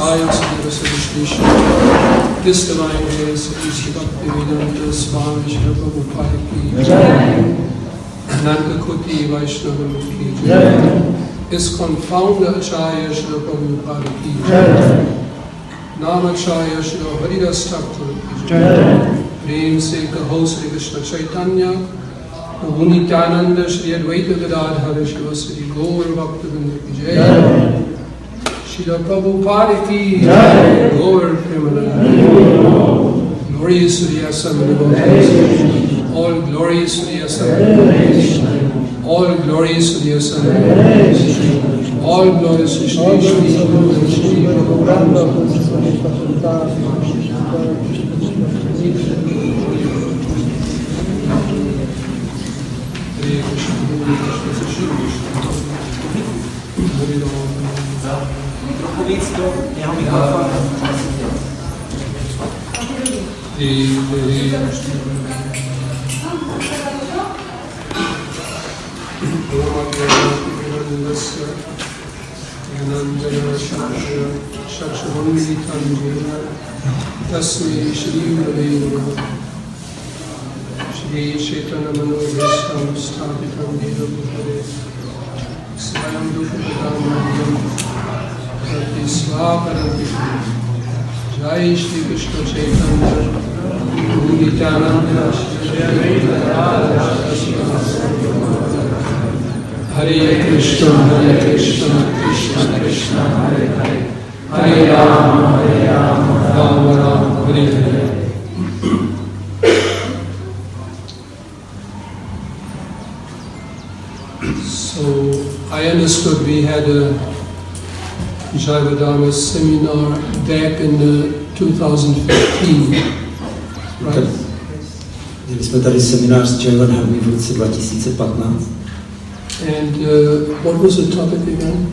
Science University, this divine grace of Bhaktivaibhava Swami Czech Republic, Nandakoti Vaishnava Mukhi, ISKCON founder Acharya Shri Prabhupada ki Namacharya Shri Haridas Thakur ki Prem Se Kaho Sri Krishna Chaitanya Nityananda Shri Advaita Gadadhara Shivasari Gaur Bhaktivinoda ki Jai Shri Prabhupada ki Gaur Premananda. Glories to the Assembly of all glories to the Assembly. All glories to the Assembly. All glories to Shri Shri Trochu víc do jeho mikrofonu. Tasmai Shri Gurave Shri Chaitanya Manobhishtam Sthapitam Deva Bhutale Svayam Dukhapadam Bhakti Svaparanti Jai Shri Krishna Chaitanya Nityananda Shri Advaita Hare Krishna Krishna Krishna Hare Hare Hare Rama Rama Rama Hare Hare. So I understood we had a Jaiva Dharma seminar back in 2015, right? Měli jsme tady seminář Jaiva Dharmy v roce 2015. And what was the topic again?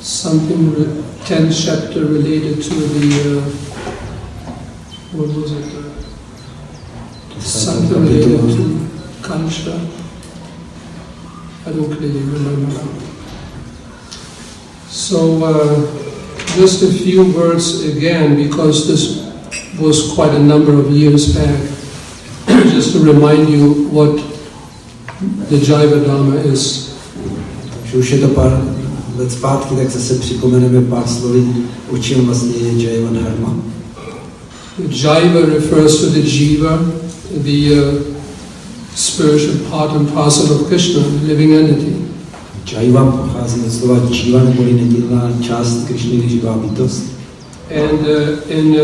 Something, 10th chapter related to the, what was it? Something related to culture. I don't clearly remember now. So, just a few words again, because this was quite a number of years back, just to remind you what the Jaiva Dharma is. Takže už je to pár let zpátky, tak zase připomeneme pár slovy, o čem vlastně je Jaiva Dharma. Jaiva refers to the Jiva, the spiritual part and parcel of Krishna, the living entity. Jaiva pochází od slova Jiva, neboli nedělná část Krishny, živá bytost. And in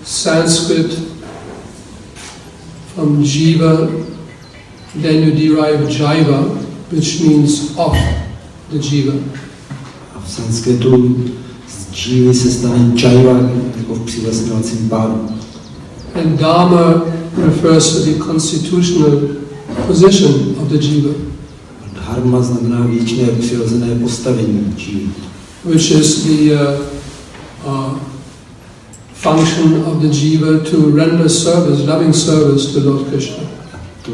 Sanskrit, from Jiva, then you derive Jaiva, which means of the Jiva. A v sanskritu z Jivy se stane Jaiva, jako v přivlastňovacím pádu. And Dharma refers to the constitutional position of the Jiva. Dharma znamená věčné přirozené postavení Jivy. Which is the function of the Jiva to render service, loving service to Lord Krishna. To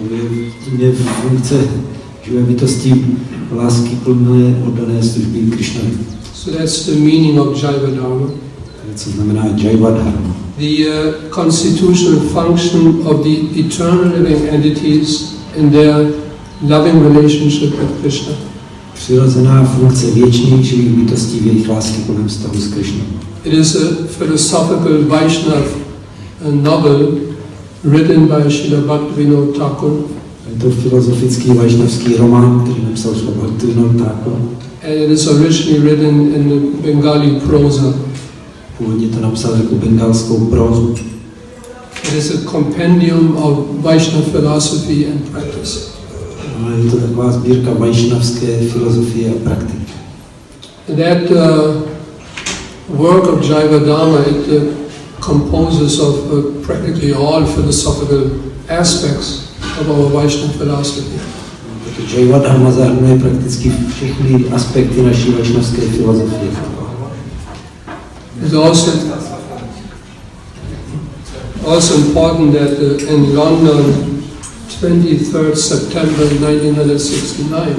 je funkce živé bytosti lásky plné oddané služby Krishnovi. So that's the meaning of Jaiva Dharma. Co znamená Jaiva Dharma? The constitutional function of the eternal living entities in their loving relationship with Krishna. Přirozená funkce věčných živých bytostí v jejich láskyplném vztahu s Krishnou. It is a philosophical Vaishnava novel written by Srila Bhaktivinoda Thakur. Je to filozofický vaishnavský román, který napsal Srila Bhaktivinoda Thakur. And it is originally written in the Bengali prosa. Původně to napsal jako bengalskou prózu. It is a compendium of Vaishnava philosophy and practice. Je to taková sbírka vaishnavské filozofie a praktiky. That work of Jaiva Dharma, it composes of practically all philosophical aspects of our Vaishnava philosophy. Jaiva Dharma zahrnuje prakticky všechny aspekty naší vaishnavské filozofie. It's also important that in London, 23rd September 1969,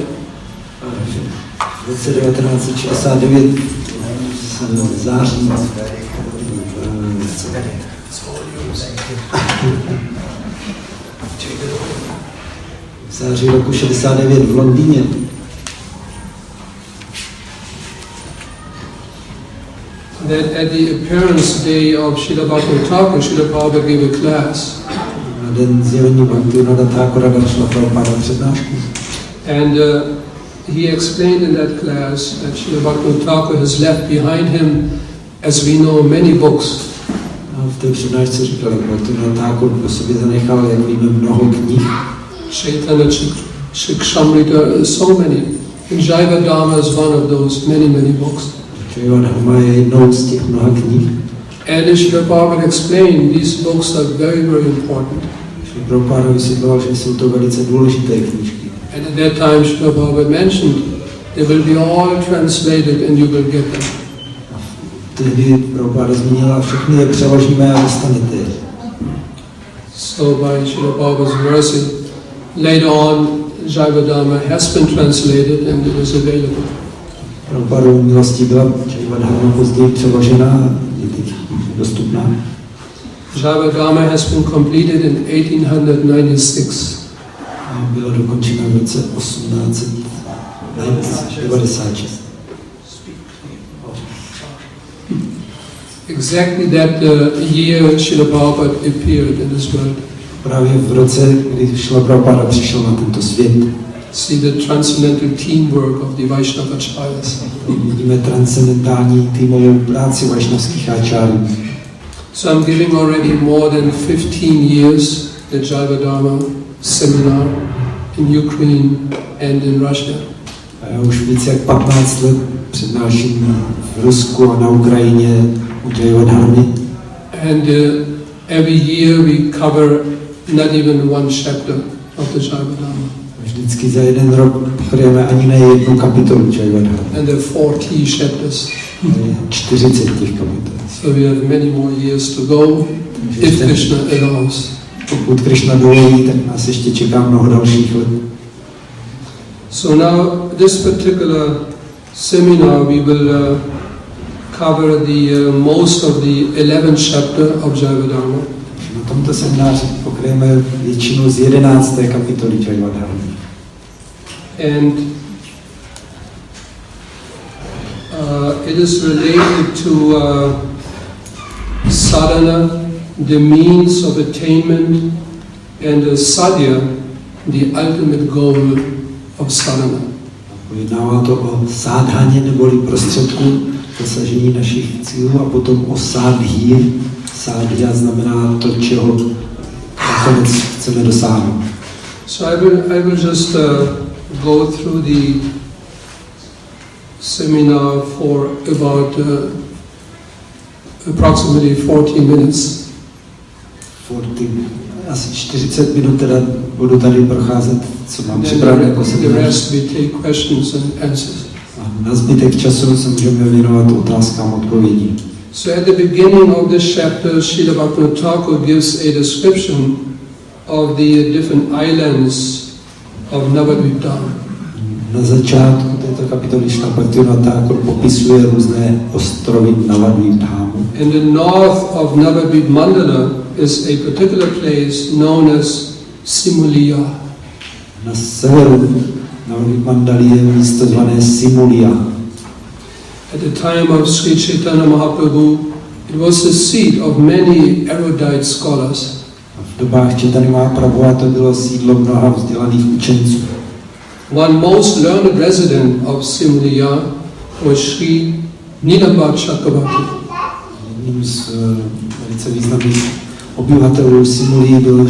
V roce 1969 v září roku 69 v Londýně that at the appearance day of Srila Bhaktivaibhava, Srila Prabhupada gave a class. Na den zjevení Bhaktivinoda Thakura dal Srila Prabhupada přednášku. And he explained in that class that Srila Bhaktivaibhava has left behind him, as we know, many books. A v té přednášce říkal, že Bhaktivinoda Thakur po sobě zanechal, jak víme, mnoho knih. Chaitanya Charitamrita, so many. And Jaiva Dharma is one of those many books. Jaiva Dharma je jednou z těch mnoha knih. And as Srila Prabhupada explained, these books are very important. Srila Prabhupada vysvětloval, že jsou to velice důležité knížky. And at that time, Srila Prabhupada mentioned, they will be all translated and you will get them. Tehdy Prabhupada zmínila, všechny je přeložíme a dostanete je. So by Srila Prabhupada's mercy, later on, Jaiva Dharma has been translated and it is available. Prabhupadovou milostí byla Jaiva Dharma později přeložena a je teď dostupná. Jaiva Dharma has been completed in 1896. A byla dokončena v roce 1896. Exactly that year Srila Prabhupada appeared in this world. Právě v roce, kdy Srila Prabhupada přišel na tento svět. See the transcendental teamwork of the Vaishnavacharyas. Vidíme transcendentální týmovou práci vaishnavských áčárů. So I'm giving already more than 15 years the Jaiva Dharma seminar in Ukraine and in Russia. A já už více jak 15 let přednáším v Rusku a na Ukrajině u Jaiva Dharmy. And every year we cover not even one chapter of the Jaiva Dharma. Vždycky za jeden rok pokryjeme ani ne jednu kapitolu Jaiva Dharmy. And there are 40 chapters. 40 těch kapitol. So we have many more years to go, if Krishna allows. Pokud Krishna dovolí, tak nás ještě čeká mnoho dalších let. So now, this particular seminar, we will cover the most of the 11th chapter of Jaiva Dharma. Na tomto semináři pokryjeme většinu z 11. kapitoly Jaiva Dharmy. And it is related to sadhana, the means of attainment, and sadhya, the ultimate goal of sadhana. Pojednává to o sádhaně neboli prostředku dosažení našich cílů a potom o sádhyi. Sádhya znamená to, čeho nakonec chceme dosáhnout. So I will just go through the seminar for about approximately 40 minutes. Asi 40 minut teda budu tady procházet, co mám připravené jako seminář. The rest we take questions and answers. A na zbytek času se můžeme věnovat otázkám a odpovědí. So at the beginning of this chapter, Srila Bhaktivinoda Thakur gives a description of the different islands of Navadvip Dham. Na začátku této kapitoly Srila Bhaktivinoda Thakur popisuje různé ostrovy Navadvip Dhamu. In the north of Navadvip Mandala is a particular place known as Simulia. Na severu Navadvip Mandaly je místo zvané Simulia. At the time of Sri Chaitanya Mahaprabhu, it was the seat of many erudite scholars. V dobách Chaitanya Mahaprabhu to bylo sídlo mnoha vzdělaných učenců. One most learned resident of Simulia was Sri Nilambara Chakravarti. Jedním z velice významných obyvatelů Simulia byl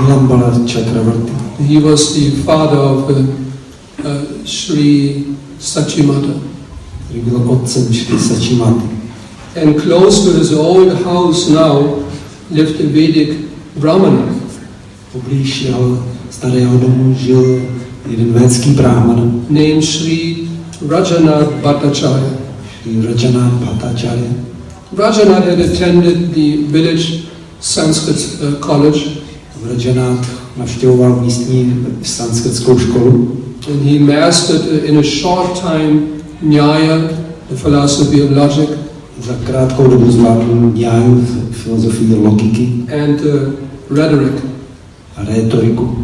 Nilambara Chakravarti. He was the father of Sri Sachimata. Který byl otcem Sri Sachimaty. And close to his old house now lived a Vedic Brahmana. Poblíž jeho starého domu žil jeden védský brahmana. Named Sri Rajanath Bhattacharya. Sri Rajanath Bhattacharya. Rajanath had attended the village Sanskrit college. Rajanath navštěvoval místní sanskritskou školu. And he mastered in a short time Nyaya, the philosophy of logic, Za krátkou dobu zvládl Nyáju, filozofii logiky, and rhetoric. a rétoriku.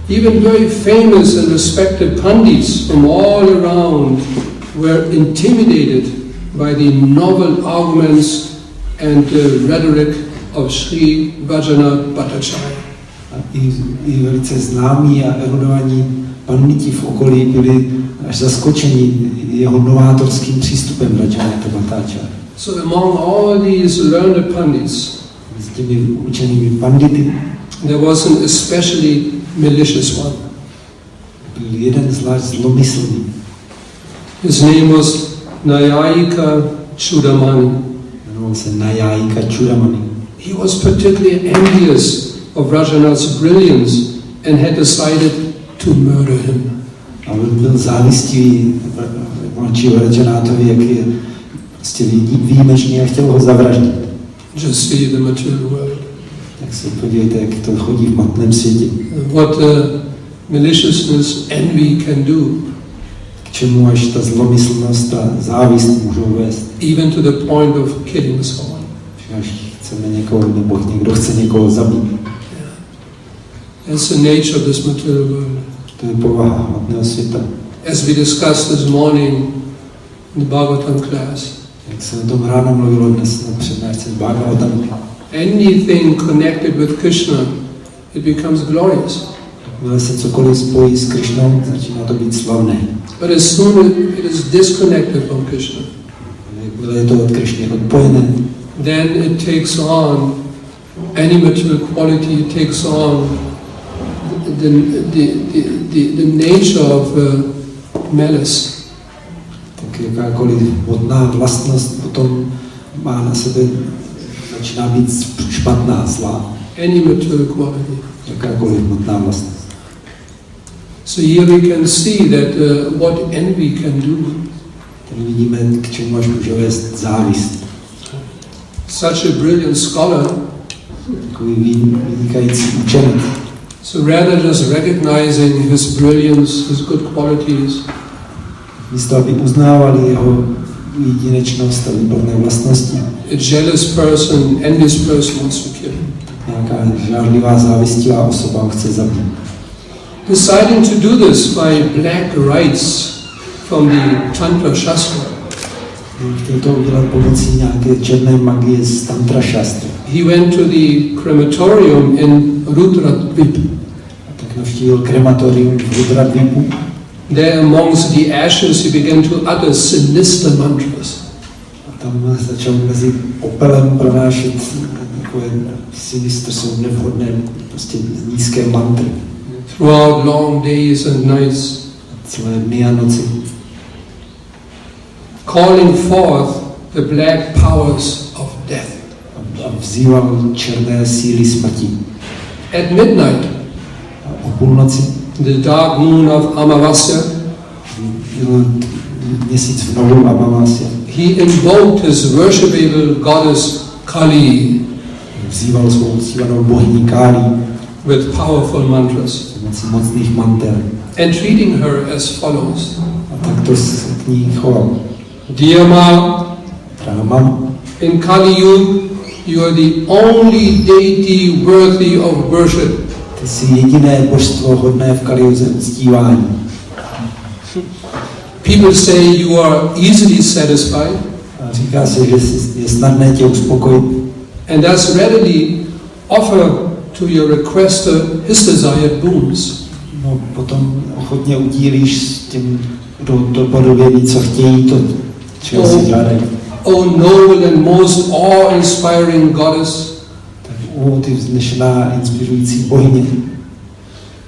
Even very famous and respected pundits from all around were intimidated by the novel arguments and the rhetoric of Sri Vajranath Bhattacharya. A i velice známí a erudovaní panditi v okolí byli až zaskočeni jeho novátorským přístupem Vajranatha Bhattacharya. So among all these learned pundits, S těmi učenými pandity there was an especially malicious one. byl jeden zvlášť zlomyslný. His name was Nayayika Chudamani. Jmenoval se Nayayika Chudamani. He was particularly envious of Rajanath's brilliance and had decided to murder him. A on byl závistivý vůči Rajanathovi, jak je prostě výjimečný a chtěl ho zavraždit. Just see the material world. Tak se podívejte, jak to chodí v matném světě. What maliciousness, envy can do. K čemu až ta zlomyslnost a závist můžou vést. Even to the point of killing someone. Až chceme někoho, nebo někdo chce někoho zabít. That's the nature of this material world. To je povaha matného světa. As we discussed this morning in the Bhagavatam class, Jak se o tom ráno mluvilo dnes na přednášce Bhagavatam. anything connected with Krishna, it becomes glorious. Jakmile se cokoliv spojí s Krišnou, začíná to být slavné. But as soon as it is disconnected from Krishna, Jakmile je to od Krišny odpojené, then it takes on any material quality, it takes on the nature of malice. tak jakákoliv vodná vlastnost potom má na sebe, začíná být špatná, zlá. Any material quality. Jakákoliv hmotná vlastnost. So here we can see that what envy can do. Tady vidíme, k čemu až může vést závist. Such a brilliant scholar, Takový vynikající učený. so rather just recognizing his brilliance, his good qualities, Místo, aby uznávali jeho jedinečnost a výborné vlastnosti, a jealous person, envious person wants to kill him. nějaká žárlivá, závistivá osoba ho chce zabít. Deciding to do this by black rites from the Tantra Shastra, Chtěl to udělat pomocí nějaké černé magie z Tantra Shastra. he went to the crematorium in Rudradvip. Tak navštívil krematorium v Rudradvipu. There amongst the ashes he began to utter sinister mantras. A tam začal mezi popelem pronášet takové sinistr, jsou nevhodné, prostě nízké mantry. Throughout long days and nights, Celé dny a noci. calling forth the black powers of death. A vzýval černé síly smrti. At midnight, A o půlnoci the dark moon of Amavasya, byl měsíc v novou Amavasya. he invoked his worshipable goddess Kali Vzýval svou uctívanou bohyni Kali with powerful mantras, pomocí mocných manter. entreating her as follows. A takto se k ní choval. Dear Ma, Ráma, in Kali Yuga, you are the only deity worthy of worship. ty jsi jediné božstvo hodné v Kaliuze uctívání. People say you are easily satisfied A říká se, že je snadné tě uspokojit and thus readily offer to your requester his desired boons. no, potom ochotně udílíš těm, kdo to podobě co chtějí, to, čeho si žádají. O noble and most awe-inspiring goddess, Tak ty vznešená, inspirující bohyně.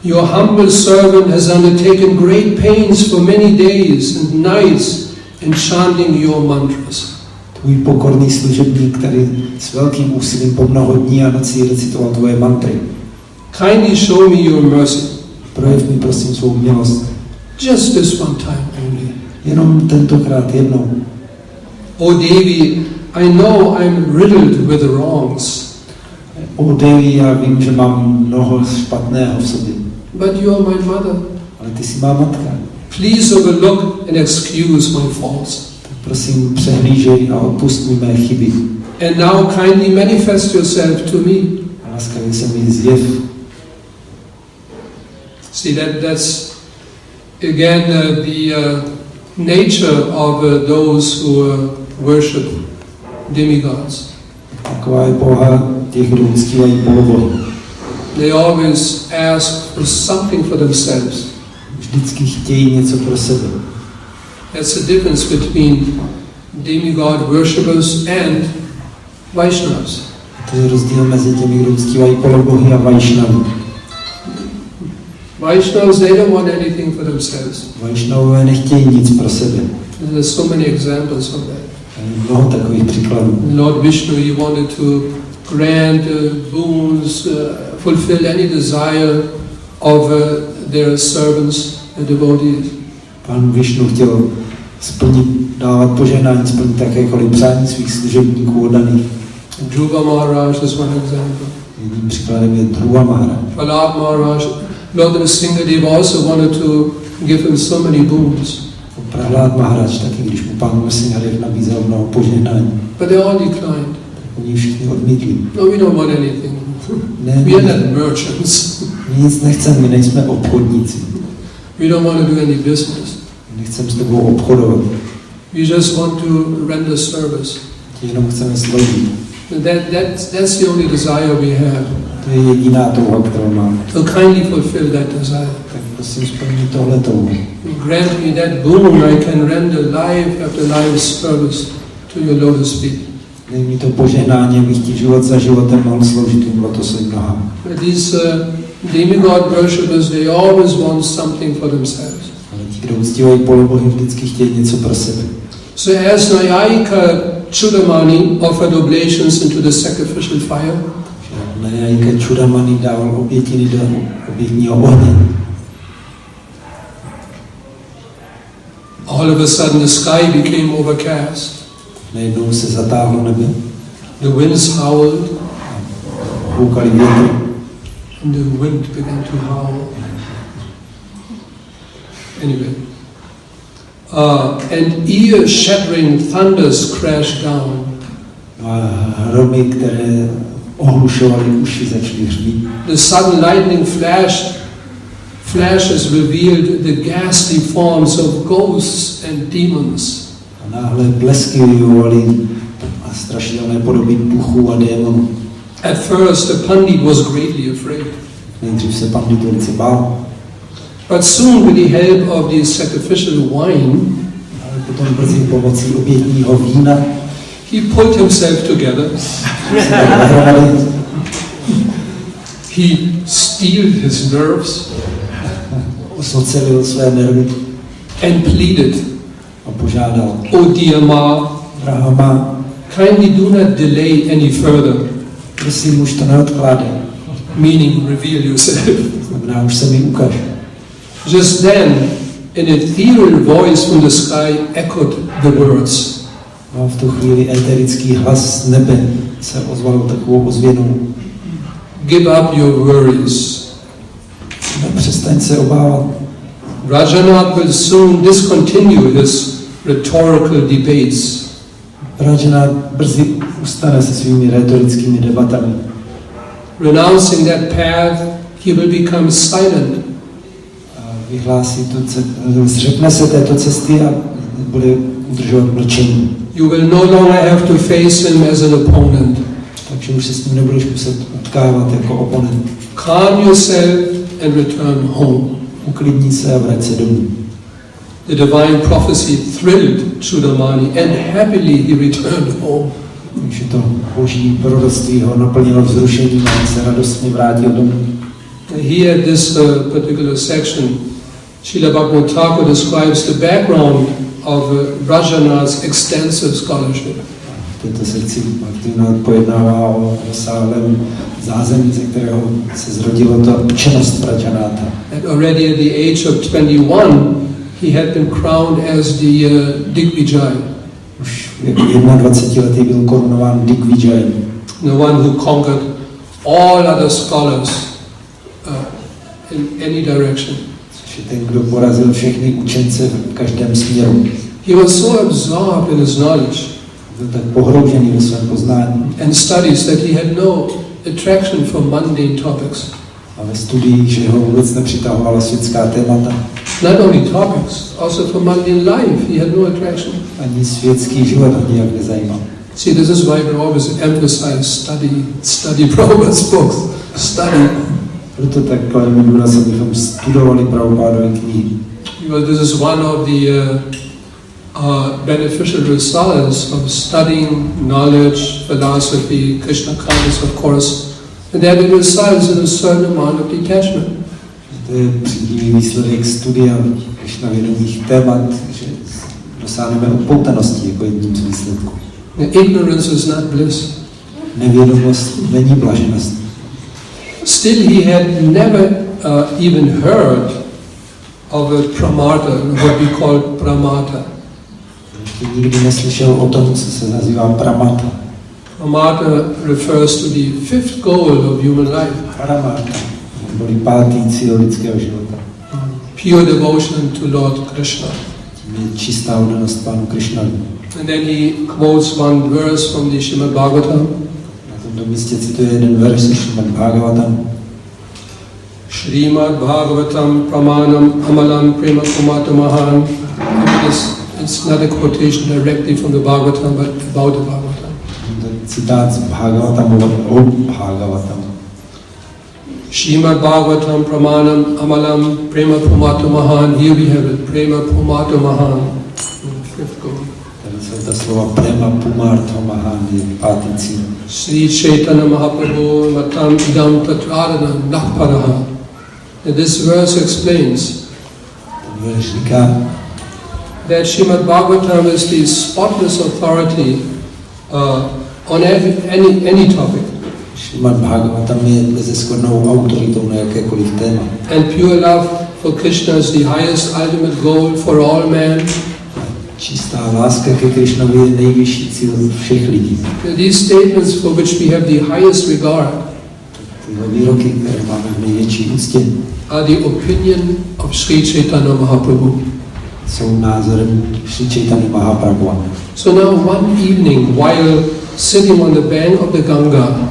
your humble servant has undertaken great pains for many days and nights in chanting your mantras. Tvůj pokorný služebník, který s velkým úsilím po mnoho dní a nocí recitoval tvoje mantry. Kindly show me your mercy. Projev mi prosím svou milost. Just this one time only. Jenom tentokrát jednou. O Devi, I know I'm riddled with wrongs, O Devi, já vím, že mám mnoho špatného v sobě. but you are my mother. Ale ty jsi má matka. Please overlook and excuse my faults. Prosím, přehlížej a odpust mi mé chyby. And now kindly manifest yourself to me. A laskavě se mi zjev. See, that's again the nature of those who worship demigods. Taková je povaha těch, kdo uctívají polobohy. They always ask for something for themselves. Vždycky chtějí něco pro sebe. That's the difference between demigod worshippers and Vaishnavas. To je rozdíl mezi těmi, kdo uctívají polobohy a Vaishnavy. Vaishnavas, they don't want anything for themselves. Vaishnavové nechtějí nic pro sebe. There's so many examples of that. Mnoho takových příkladů. Lord Vishnu, he wanted to grant boons, fulfill any desire of their servants, the devotees. Pán Višnu chtěl dávat požehnání, splnit takékoliv přání svých služebníků oddaných. Dhruva Maharaj is one example. Jedním příkladem je Dhruva Maharaj. Prahlad Maharaj, Lord Nrsimhadev also wanted to give him so many boons. Prahlad Maharaj taky, když mu pán Nrsimhadev nabízel mnoho požehnání. But they all declined. Oni všichni odmítli. No, we don't want anything. Ne, We are not merchants. my nic nechceme, my nejsme obchodníci. We don't want to do any business. My nechceme s tebou obchodovat. We just want to render service. Jenom chceme sloužit. That's the only desire we have. To je jediná touha, kterou máme. So kindly fulfill that desire. Tak prosím, splní tohle touhu. Grant me that boon, I can render life after life service to your lotus feet. Dej mi to požehnání, abych ti život za životem mohl sloužit tvým lotosovým nohám. These demigod worshippers, they always want something for themselves. Ale ti, kdo uctívají polobohy, vždycky chtějí něco pro sebe. So as Nayayika Chudamani offered oblations into the sacrificial fire, Nayayika Chudamani dával obětiny do obětního ohně. all of a sudden the sky became overcast. Najednou se zatáhlo nebe. The winds howled. Houkaly větry. And the wind began to howl. Anyway. And ear-shattering thunders crashed down. A hromy, které ohlušovaly uši, začaly hřmít. The sudden lightning flashes revealed the ghastly forms of ghosts and demons. A náhle blesky vyvovaly a strašidelné podoby duchů a démonů. At first the pandit was greatly afraid. Nejdřív se pandit velice bál. But soon with the help of the sacrificial wine, ale potom brzy pomocí obětního vína, he pulled himself together. He steeled his nerves osocelil své nervy and pleaded, a požádal: O dear Ma, drahá má, kindly do not delay any further. prosím, už to neodkládej. Meaning, reveal yourself. Znamená, už se mi ukaž. Just then, an ethereal voice from the sky echoed the words. A v tu chvíli éterický hlas z nebe se ozval takovou ozvěnou: Give up your worries. Přestaň se obávat. Rajanath will soon discontinue his rhetorical debates. Rajanath brzy ustane se svými retorickými debatami. Renouncing that path, he will become silent. Vyhlásí zřekne se této cesty a bude udržovat mlčení. You will no longer have to face him as an opponent. Takže už se s ním nebudeš muset utkávat jako oponent. Calm yourself and return home. Uklidni se a vrať se domů. The divine prophecy thrilled Chudamani and happily he returned home. Takže to boží proroctví ho naplnilo vzrušením a se radostně vrátil domů. Here at this particular section, Srila Bhaktivinoda Thakur describes the background of Rajanath's extensive scholarship. V této sekci Bhaktivinoda pojednává o rozsáhlém zázemí, ze kterého se zrodilo ta učenost Rajanatha. And already at the age of 21, he had been crowned as the Digvijay. Už jako 21letý byl korunován Digvijajem. The one who conquered all other scholars in any direction. že ten, kdo porazil všechny učence v každém směru. He was so absorbed in his knowledge. Byl tak pohroužený ve svém poznání. And studies that he had no attraction for mundane topics. A ve studiích, že ho vůbec nepřitahovala světská témata. Not only topics, also for mundane life, he had no attraction. Ani světský život ho nijak nezajímal. See, this is why we always emphasize study Prabhupada's books, study. Proto tak klademe důraz, abychom studovali Prabhupádové knihy. Because this is one of the beneficial results of studying knowledge, philosophy, Krishna consciousness, of course, and that it results in a certain amount of detachment. To je příznivý výsledek studia Krishnavědomých témat, že dosáhneme upoutanosti jako jedním z výsledků. Ignorance is not bliss. Nevědomost není blaženost. Still, he had never even heard of a pramata, what we call pramata. Nikdy neslyšel o tom, co se nazývá pramata. Pramata refers to the fifth goal of human life. Pramata byl pátý cíl lidského života. Pure devotion to Lord Krishna. Tím je čistá oddanost Pánu Krishnovi. And then he quotes one verse from the Srimad Bhagavatam. Na tomto místě cituje jeden verš ze Srimad Bhagavatam. Srimad Bhagavatam pramanam amalam prema pumatamahan. It's not a quotation directly from the Bhagavatam, but about the Bhagavatam. Citát z Bhagavatamu o Bhagavatamu. Srimad Bhagavatam pramanam amalam prema pumatamahan. Here we have it, prema pumatamahan. Fifth goal. Tady jsou ta slova prema pumartamahan, je pátý cíl. Sri Chaitanya Mahaprabhu matam idam tatrādana nakparaha. And this verse explains Ten verš říká, that Srimad Bhagavatam is the spotless authority on any topic. Srimad Bhagavatam je bezeshodnou autoritou na jakékoliv téma. And pure love for Krishna is the highest ultimate goal for all men. Čistá láska ke Krishnovi je nejvyšší cíl všech lidí. These statements for which we have the highest regard Tyhle výroky, které máme v největší úctě, are the opinion of Sri Chaitanya Mahaprabhu. jsou názorem Sri Chaitanya Mahaprabhu. So now one evening, while sitting on the bank of the Ganga,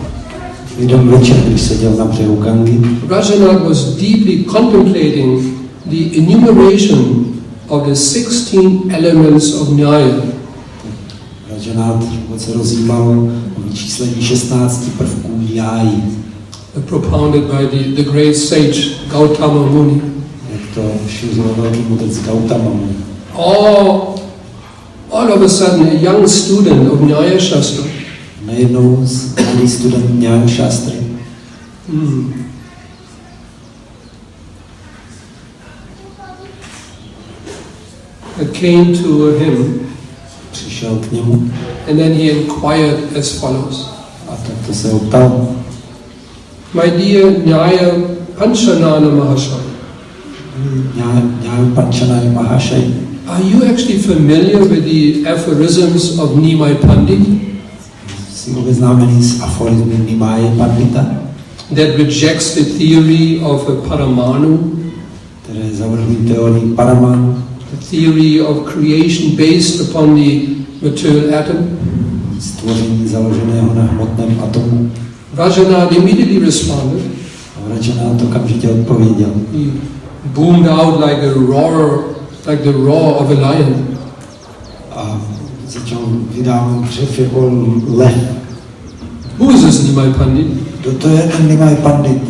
Jeden večer, když seděl na břehu Gangy, Rajanath was deeply contemplating the enumeration of the 16 elements of Nyaya. Rajanath se rozjímal o vyčíslení 16 prvků Nyáji, Propounded by the great sage Gautama Muni. jak to šířil velký mudrc Gautama Muni. All of a sudden, a young student of Nyaya Shastra Najednou mladý student Nyaya Shastry came to him, přišel k němu and then he inquired as follows: a takto se ho ptal. My dear Nyaya Panchanana Mahashaya, Nyaya Panchanana Mahashaya, are you actually familiar with the aphorisms of Nimai Pandit jsi obeznámený s aforizmy Nimaje Pandita, that rejects the theory of a Paramanu, které zavrhují teorii Paramanu, the theory of creation based upon the material atom? stvoření založeného na hmotném atomu? Rajanath immediately responded. A Rajanath okamžitě odpověděl. He boomed out like the roar of a lion. A začal vydávat křev jako lev. Who is this Nimai Pandit? Kdo to je ten Nimai Pandit?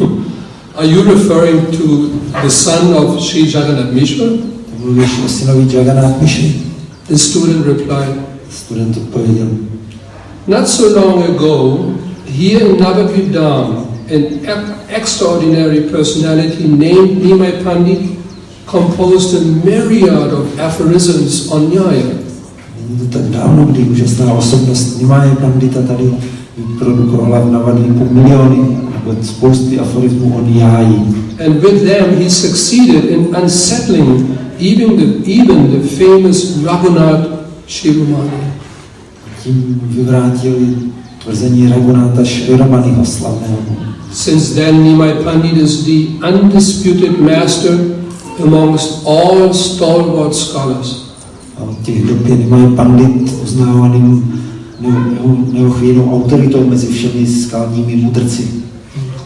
Are you referring to the son of Sri Jagannath Mishra? Mluvíš o synovi Jagannath Mishry? The student replied, Student odpověděl. not so long ago, here in Navadvip Dham, an extraordinary personality named Nimai Pandit composed a myriad of aphorisms on Nyaya. Není to tak dávno, kdy úžasná osobnost Nimaje Pandita tady vyprodukovala v Navadvipu miliony nebo spousty aforismů o Nyáji. And with them he succeeded in unsettling even the famous Raghunath Shiromani. Tím vyvrátili tvrzení Raghunatha Shiromaniho slavného. Since then, Nimai Pandit is the undisputed master amongst all stalwart scholars. A od těch dob je Nimai Pandit uznávaným neochvějnou autoritou mezi všemi skalními mudrci.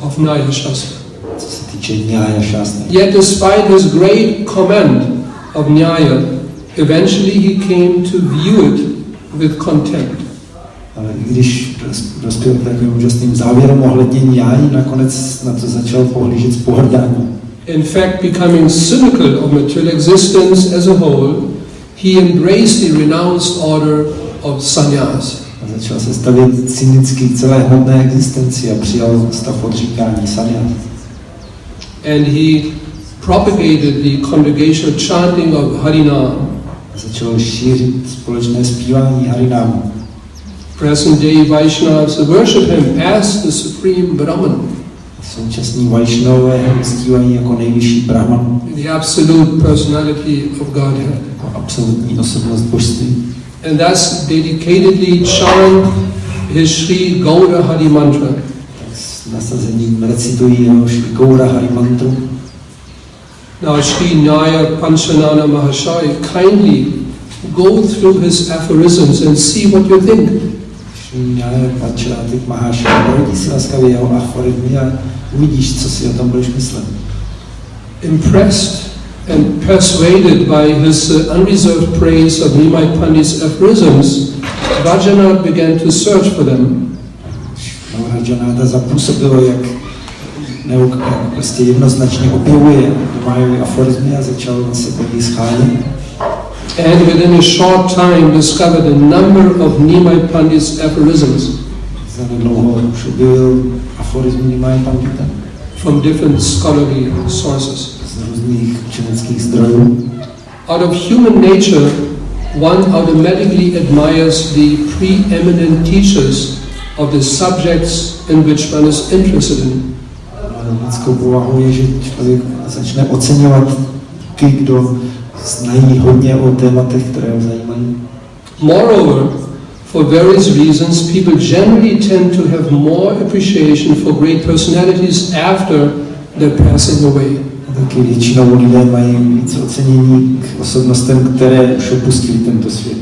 Of Nyaya Shastra. Co se týče Nyaya Shastra. Yet despite his great comment of Nyaya, eventually he came to view it with contempt. Ale i když dospěl k takovým úžasným závěrům ohledně Nyáji, nakonec na to začal pohlížet s pohrdáním. In fact, becoming cynical of material existence as a whole, he embraced the renounced order of sannyas. A začal se stavět cynicky k celé hmotné existenci a přijal stav odříkání sannyas. And he propagated the congregational chanting of Harinam. Začal šířit společné zpívání Harinámu. Present-day Vaishnavas worship him as the supreme Brahman. Současní Vaishnavové ho uctívají jako nejvyšší Brahman. The absolute personality of Godhead. Jako absolutní osobnost božství. And thus dedicatedly chant his Sri Gaura Hari mantra. S nasazením recitují jeho Sri Gaura Hari mantru. Now Sri Nyaya Panchanana Mahashaya, kindly go through his aphorisms and see what you think. Sri Nyaya Panchanana Mahashaya, projdi si laskavě jeho aforizmy a uvidíš, co si o tom budeš myslet. Impressed and persuaded by his unreserved praise of Nimai Pandit's aphorisms, Rajanath began to search for them. Rajanatha zapůsobilo, jak prostě jednoznačně objevuje Nimayovy aforizmy a začal se po ní schánět. And within a short time discovered a number of Nimai Pandit's aphorisms. Zanedlouho už objevil aforizmy Nimai Pandita. From different scholarly sources. Z různých učeneckých zdrojů. Out of human nature, one automatically admires the preeminent teachers of the subjects in which one is interested in. Lidskou povahou je, že člověk začne oceňovat ty, kdo znají hodně o tématech, které ho zajímají. Moreover, for various reasons, people generally tend to have more appreciation for great personalities after their passing away. Taky většinou lidé mají víc ocenění k osobnostem, které už opustili tento svět.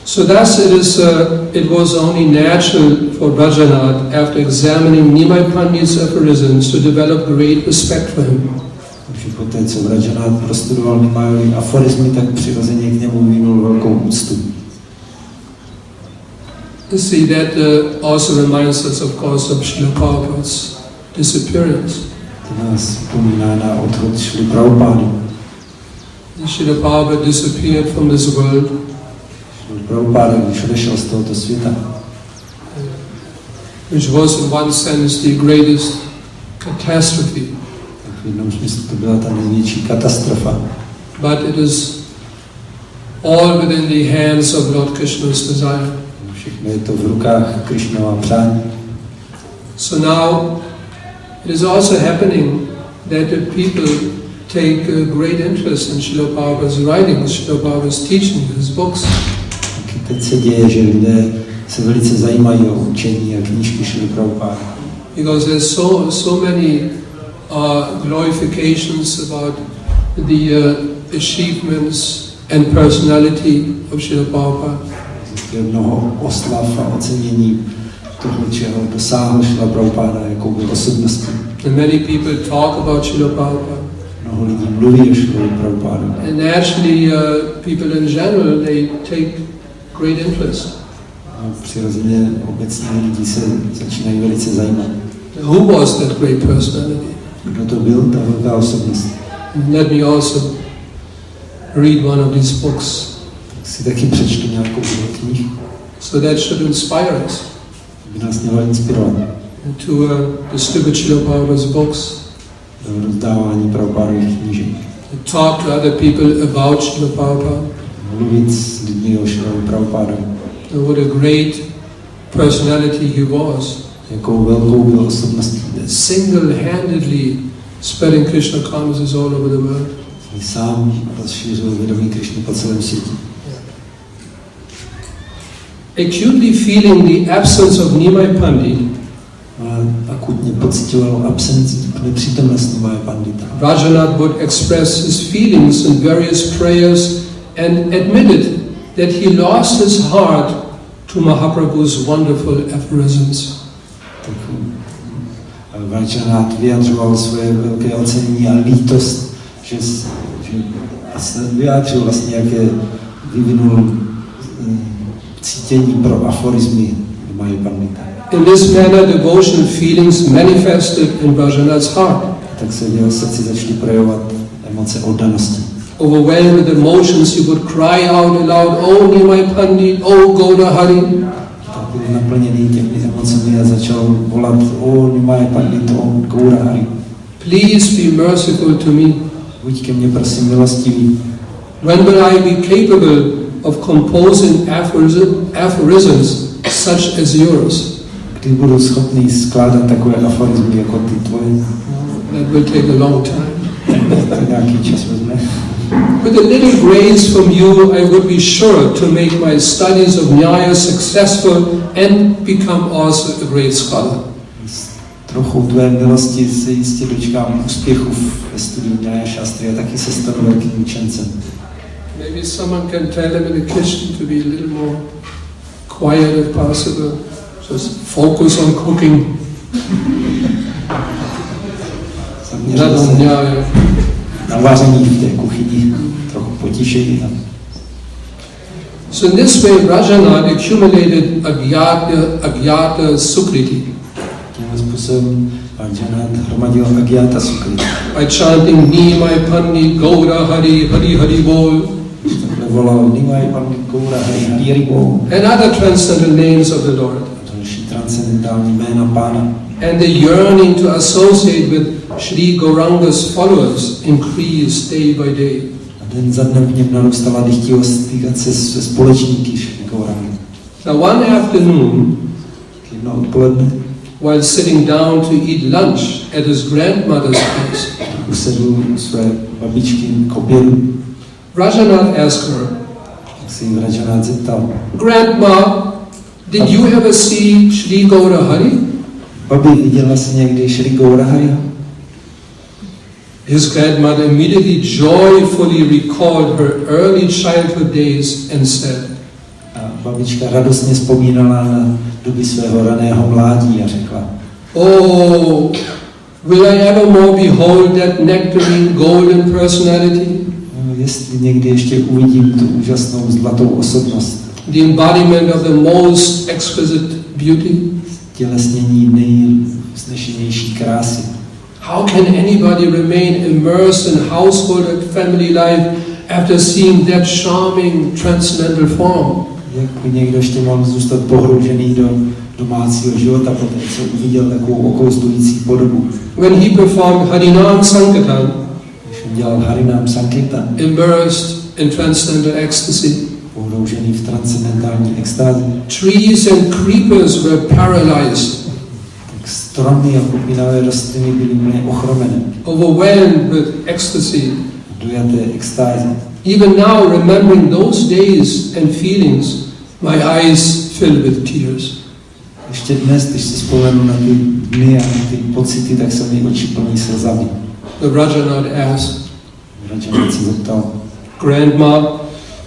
So thus it was only natural for Rajanath, after examining Nimai Pandit's aphorisms, to develop great respect for him. Takže poté, co Rajanath prostudoval Nimayovy aforizmy, tak přirozeně k němu vyvinul velkou úctu. See, that also reminds us, of course, of Srila Prabhupada's disappearance. To nás vzpomíná na odchod Šrily Prabhupády. Srila Prabhupada disappeared from this world. Prabhupáda, když odešel z tohoto světa, which was in one sense the greatest catastrophe. v jednom smyslu to byla ta největší katastrofa. But it is all within the hands of Lord Krishna's desire. Všechno je to v rukách Krishnova přání. So now it is also happening that the people take great interest in Srila Prabhupada's writings, Srila Prabhupada's teaching, his books. Teď se děje, že lidé se velice zajímají o učení a knížky Šrily Prabhupády. Because there's so many glorifications about the achievements and personality of Srila Prabhupada. Je mnoho oslav a ocenění toho, čeho dosáhl Srila Prabhupáda jako osobností. And many people talk about Srila Prabhupada. Mnoho lidí mluví o Šrily Prabhupádu. And actually people in general, they take great interest. A přirozeně obecně lidi se začínají velice zajímat. Who was that great personality? Kdo to byl, ta velká osobnost? Let me also read one of these books. Tak si taky přečtu nějakou z knih. So that should inspire us. By nás mělo inspirovat. To distribute Srila Prabhupada's books. Do rozdávání Prabhupádových knížek. To talk to other people about Srila Prabhupada. Mluvit s lidmi o Srilu Prabhupádu. What a great personality he was. Jakou velkou byl osobností. Single-handedly spreading Krishna consciousness all over the world. Sám rozšířil vědomí Krishny po celém světě. Acutely feeling the absence of Nimai Pandit, A akutně pocitoval absenci nepřítomnost Nimaya Pandita. Rajanath would express his feelings in various prayers and admitted that he lost his heart to Mahaprabhu's wonderful aphorisms. Tak Rajanath vyjadřoval svoje velké ocenění a lítost, že vyjádřil vlastně, jaké vyvinul cítění pro aforizmy Nimaya Pandita. In this manner, devotional feelings manifested in Rajanath's heart. Tak se v jeho srdci začaly projevovat emoce oddanosti. Overwhelmed with emotions, he would cry out aloud, "Oh Nimai Pandit, oh Gauda Hari." Tak byl naplněný těmi emocemi a začal volat, "Oh Nimai Pandit, oh Gauda Hari. Please be merciful to me. Buď ke mně prosím milostivý. When will I be capable of composing aphorisms such as yours?" Kdy budu schopný skládat takové aforizmy jako ty tvoje? That will take a long time. To nějaký čas vezme. With a little grace from you, I would be sure to make my studies of Nyaya successful and become also a great scholar. S trochou tvé milosti se jistě dočkám úspěchu ve studiu Nyaya Shastry a taky se stanu velkým učencem. Maybe someone can tell him in the kitchen to be a little more quiet if possible. Just focus on cooking. Zaměřit se na vaření v té kuchyni, trochu potišeji. So in this way, Rajanath accumulated agyata sukriti. Tímhle způsobem Rajanath hromadil agyata sukriti. By chanting Nimai Pandit Gauda Hari Hari Hari Bol. Volal Nimai Pandit Gauda Hari Hari Hari Bol. And other transcendental names of the Lord. Další transcendentální jména Pána. And the yearning to associate with Sri Gauranga's followers increased day by day. A den za dnem v něm narůstala dychtivost stýkat se se společníky Sri Gaurangy. Now one afternoon, Jedno odpoledne, while sitting down to eat lunch at his grandmother's place, usedl u své babičky k obědu. Rajanath asked her, Tak se jí Rajanath zeptal. "Grandma, did you ever see Sri Gaura Hari?" Babi, viděla jsi někdy Sri Gaura Hari? His grandmother immediately joyfully recalled her early childhood days and said, A babička radostně vzpomínala na doby svého raného mládí a řekla, "Oh, will I ever more behold that nectarine golden personality? no, jestli někdy ještě uvidím tu úžasnou zlatou osobnost, The embodiment of the most exquisite beauty? tělesnění nejvznešenější krásy. How can anybody remain immersed in household and family life after seeing that charming transcendental form?" Jak by někdo ještě mohl zůstat pohroužený do domácího života, protože co uviděl takovou okouzlující podobu. When he performed Harinam Sankirtan, Když on dělal Harinam Sankirtan, immersed in transcendental ecstasy, pohroužený v transcendentální extázi, trees and creepers were paralyzed, tak stromy a popínavé rostliny byly mne ochromené, overwhelmed with ecstasy. dojaté extázi. Even now, remembering those days and feelings, my eyes fill with tears. Ještě dnes, když si vzpomenu na ty dny a na ty pocity, tak se mi oči plní slzami. The Rajanath asked, Rajanath se zeptal, "Grandma,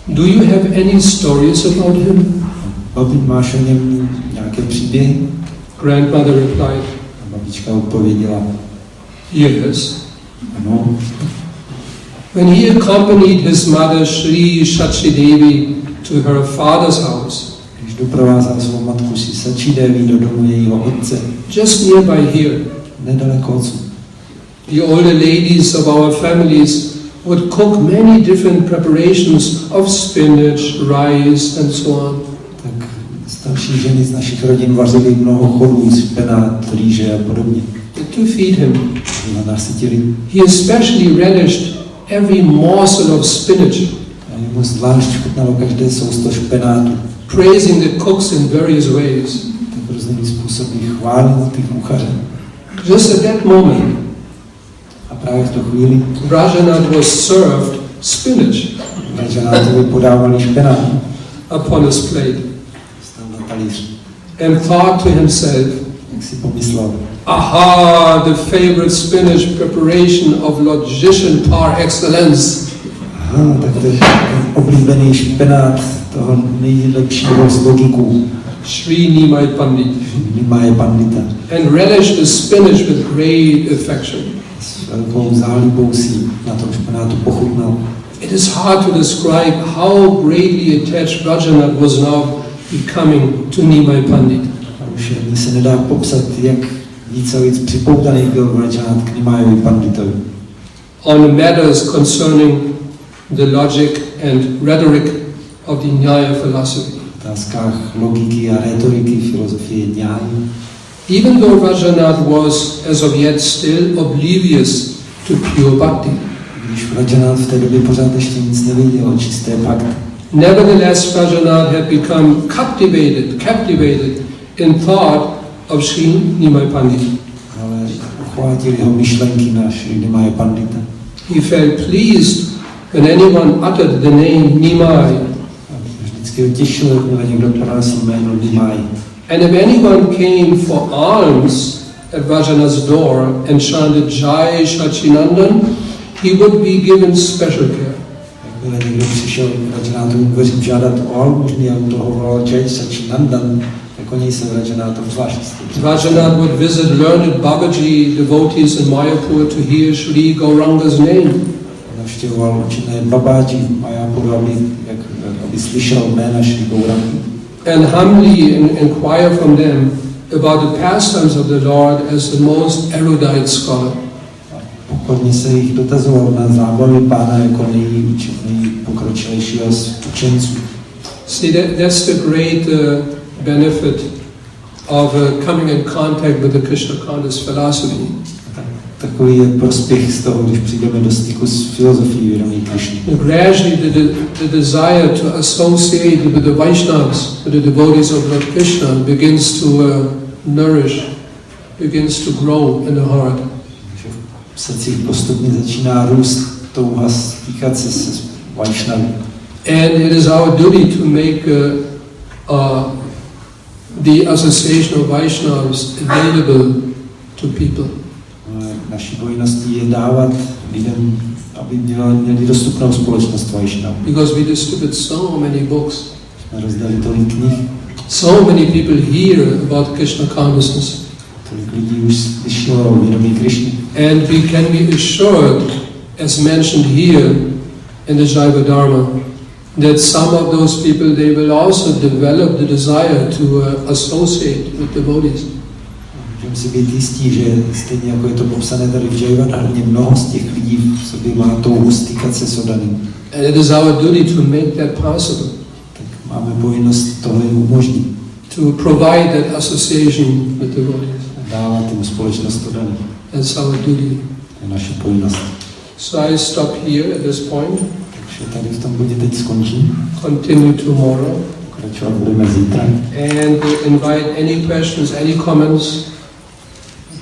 do you have any stories about him?" babi, máš o něm nějaké příběhy? Grandmother replied, A babička odpověděla, "Yes. ano. When he accompanied his mother Sri Shachidevi to her father's house, Když doprovázal svou matku si Sachidevi do domu jejího otce, just nearby here, nedaleko odsud, the older ladies of our families would cook many different preparations of spinach, rice, and so on. tak starší ženy z našich rodin vařily mnoho chodů, špenát, rýže a podobně. To feed him, A nasytili. he especially relished every morsel of spinach, A jemu zvlášť chutnalo každé sousto špenátu. praising the cooks in various ways. Tak různými způsoby chválil ty kuchaře. Just at that moment, A právě v tu chvíli Rajanath was served spinach Rajanathovi podávali špenát. upon his plate Stal na talíř. and thought to himself, jak si pomyslel. Aha, the favorite spinach preparation of logician par excellence. Aha, tak to je oblíbený špenát toho nejlepšího z logiků. Sri Nimai Pandit. Nimai Pandita. And relished the spinach with great affection. S velkou zálibou si na tom špenátu pochutnal. It is hard to describe how greatly attached Rajanath was now becoming to Nimai Pandit. Už se nedá popsat, jak víc a víc připoutaný byl Rajanath k Nimayovi Panditovi. On matters concerning the logic and rhetoric of the Nyaya philosophy. V otázkách logiky a retoriky filozofie Nyaya. Even though Rajanath was as of yet still oblivious to pure bhakti, Když Rajanath v té době pořád ještě nic nevěděl o čisté bhakti, nevertheless Rajanath had become captivated in thought of Sri Nimai Pandit. ale uchvátili ho myšlenky na Sri Nimai Pandita. He felt pleased when anyone uttered the name Nimai. Vždycky ho těšilo, jakmile někdo pronesl jméno Nimai. And if anyone came for alms at Rajanath's door and chanted Jai Shachinandan, he would be given special care. Jakmile někdo přišel k Rajanathovým dveřím žádat o almužny a u toho volal Jai Shachinandan, tak o něj se Rajanath zvlášť styděl. Rajanath would visit learned Babaji devotees in Mayapur to hear Sri Gauranga's name. Navštěvoval učené Babaji v Mayapuru, aby slyšel jména Sri Gaurangy. And humbly inquire from them about the pastimes of the Lord as the most erudite scholar. Pokorně se jich dotazoval na zábavy Pána jako nejpokročilejšího z učenců. See, that's the great benefit of coming in contact with the Krishna conscious philosophy. Takový je prospěch z toho, když přijdeme do styku s filozofií vědomí Krishny. Gradually the desire to associate with the Vaishnavas, with the devotees of Lord Krishna, begins to nourish, begins to grow in the heart. V srdcích postupně začíná růst touha stýkat se s Vaishnavy. And it is our duty to make the association of Vaishnavas available to people. Naší povinností je dávat lidem, aby měli dostupnou společnost Vaishnav. Because we distribute so many books. Jsme rozdali tolik knih. So many people hear about Krishna consciousness. Tolik lidí už slyšelo o vědomí Krishny. And we can be assured, as mentioned here in the Jaiva Dharma, that some of those people, they will also develop the desire to associate with devotees. Můžeme si být jistí, že stejně jako je to popsané tady v Jaiva Dharmě, mnoho z těch lidí v sobě má touhu stýkat se s oddaným. And it is our duty to make that possible. Tak máme povinnost tohle umožnit. To provide that association with devotees. Dávat jim společnost oddaných. That's our duty. To je naše povinnost. So I stop here at this point. Takže tady v tom bodě teď skončím. Continue tomorrow. Pokračovat budeme zítra. And invite any questions, any comments.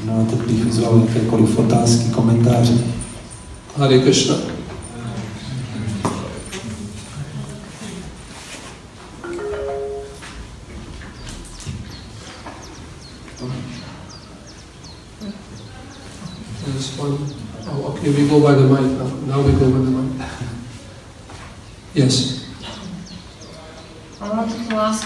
No a teď bych vyzval jakékoliv otázky, komentáře. Hare Krishna. This one. Oh, okay, we go by the mic now. Now we go by the mic. Yes. I wanted to ask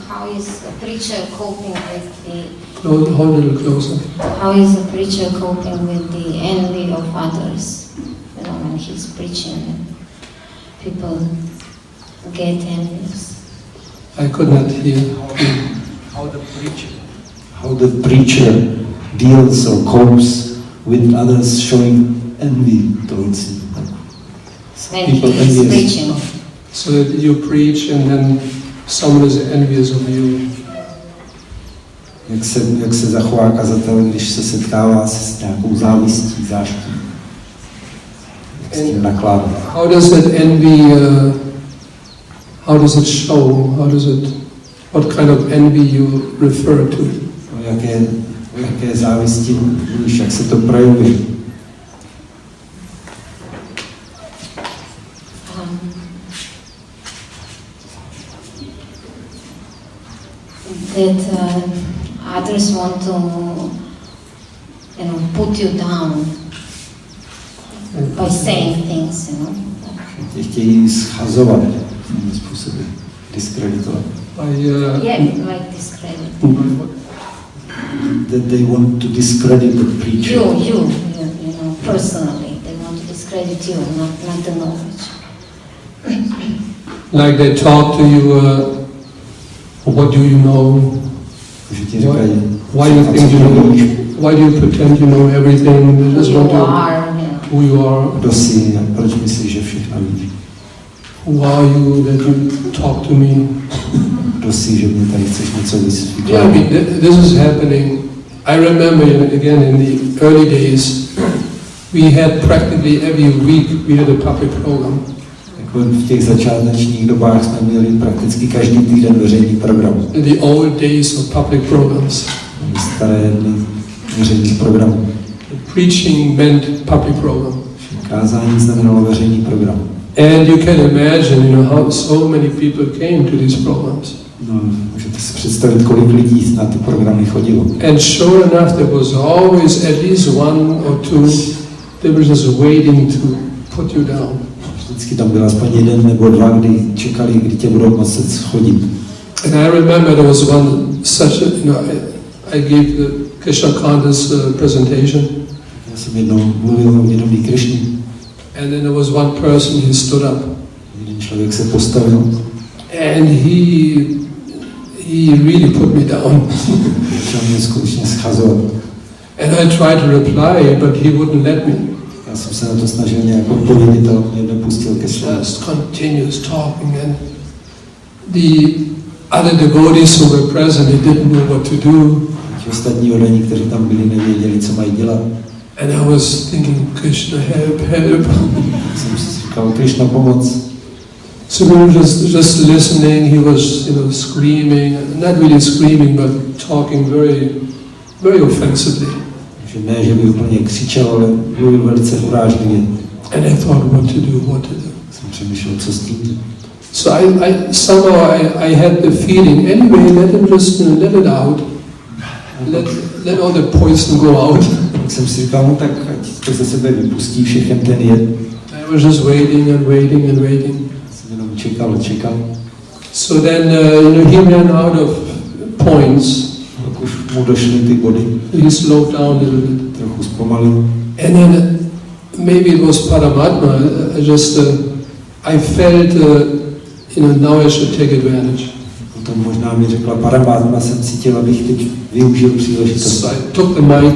how is a preacher coping with the Hold a little closer. how is a preacher coping with the envy of others? You know, when he's preaching, and people get envious. I could not hear. How the preacher deals or copes with others showing envy towards him. When People he is envious. preaching. So that you preach and then someone is envious of you. Jak se zachová kazatel, když se setkává s nějakou závistí, záští? Jak s tím nakládá? How does that envy, how does it show? What kind of envy you refer to? Jaké závisti mluvíš, jak se to projevuje? that others want to, put you down by saying things, Tě chtějí schazovat svým způsobem, diskreditovat. like discredit. That they want to discredit the preacher. You personally, they want to discredit you, not the knowledge. Like they talk to you, what do you know? Why do you think you know? Why do you pretend you know everything? They just want to who you are. Kdo jsi, proč myslíš, že všechno víš? Who are you that you talk to me? Kdo jsi, že mě tady chceš něco vysvětlit? Yeah, I mean, this is happening. I remember again in the early days, we had practically every week we had a public program. V těch začátečních dobách jsme měli prakticky každý týden veřejný program. In the old days of public programs. Staré dny veřejných programů. Preaching meant public program. Kázání znamenalo veřejný program. And you can imagine, how so many people came to these programs. No, můžete si představit, kolik lidí na ty programy chodilo. And sure enough, there was always at least one or two. They were just waiting to put you down. Vždycky tam byl aspoň jeden nebo dva, kdy čekali, kdy tě budou moct schodit. And I remember there was one such I gave the Krishna Kanda's presentation. Já jsem jednou mluvil o vědomí Krišny. And then there was one person, he stood up. Jeden člověk se postavil. And he really put me down. Začal mě skutečně schazovat. And I tried to reply, but he wouldn't let me. Já jsem se na to snažil nějak odpovědět, ale mě nepustil ke slovu. Just continuous talking, and the other devotees who were present, they didn't know what to do. Ostatní oddaní, kteří tam byli, nevěděli, co mají dělat. And I was thinking, Krishna, help, help. Jsem si říkal, Krishna, pomoc. So we were just listening. He was, screaming, not really screaming, but talking very, very offensively. Že ne, že by úplně křičel, ale mluvil velice urážlivě. And I thought, what to do. Jsem přemýšlel, co s tím. So somehow I had the feeling, anyway, let him just let it out. Let all the poison go out. Jsem si říkal, no tak ať to ze sebe vypustí všechen ten jed. I was just waiting and waiting and waiting. Jsem jenom čekal. So then, he ran out of points. Tak už mu došly ty body. He slowed down a little bit. Trochu zpomalil. And then, maybe it was Paramatma, I felt, now I should take advantage. Potom možná mi řekla Paramatma, jsem cítil, abych teď využil příležitost. So I took the mic.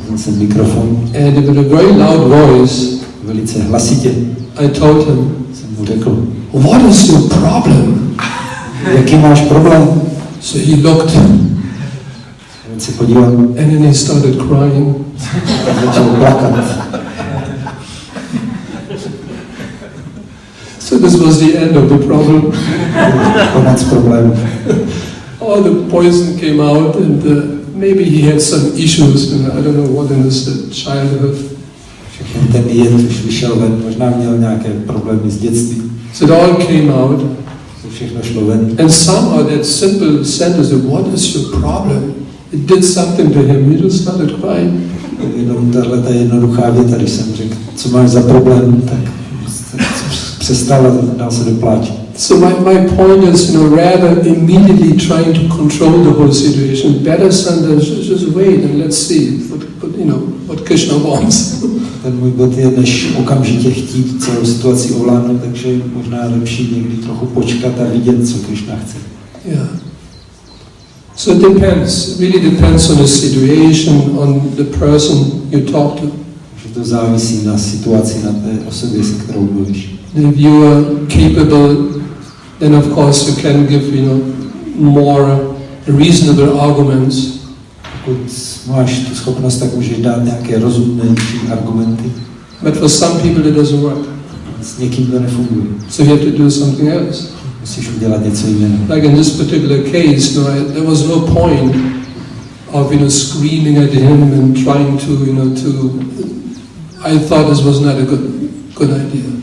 Vzal jsem mikrofon. And with a very loud voice, velice hlasitě, I told him, jsem mu řekl, what is your problem? Jaký máš problém? So he looked. On se podíval. And then he started crying. Začal plakat. So this was the end of the problem. Konec problému. All the poison came out, and maybe he had some issues, I don't know what in his childhood. Všechny ten jed už vyšel ven, možná měl nějaké problémy z dětství. So it all came out. Všechno šlo ven. And somehow that simple sentence, what is your problem? It did something to him. He just started crying. Jenom tato jednoduchá věta, když jsem řekl, co máš za problém, tak přestal a dal se do pláče. So my point is, rather immediately trying to control the whole situation, better sometimes just wait and let's see what Krishna wants. Ten můj bod je, než okamžitě chtít celou situaci ovládnout, takže je možná lepší někdy trochu počkat a vidět, co Krishna chce. Yeah. So it depends, really depends on the situation, on the person you talk to. Že to závisí na situaci, na té osobě, se kterou mluvíš. If you are capable, then of course you can give, more reasonable arguments. Pokud máš tu schopnost, tak můžeš dát nějaké rozumnější argumenty. But for some people it doesn't work. S někým to nefunguje. So you have to do something else. Musíš udělat něco jiného. Like in this particular case, there was no point of screaming at him and trying to. I thought this was not a good idea.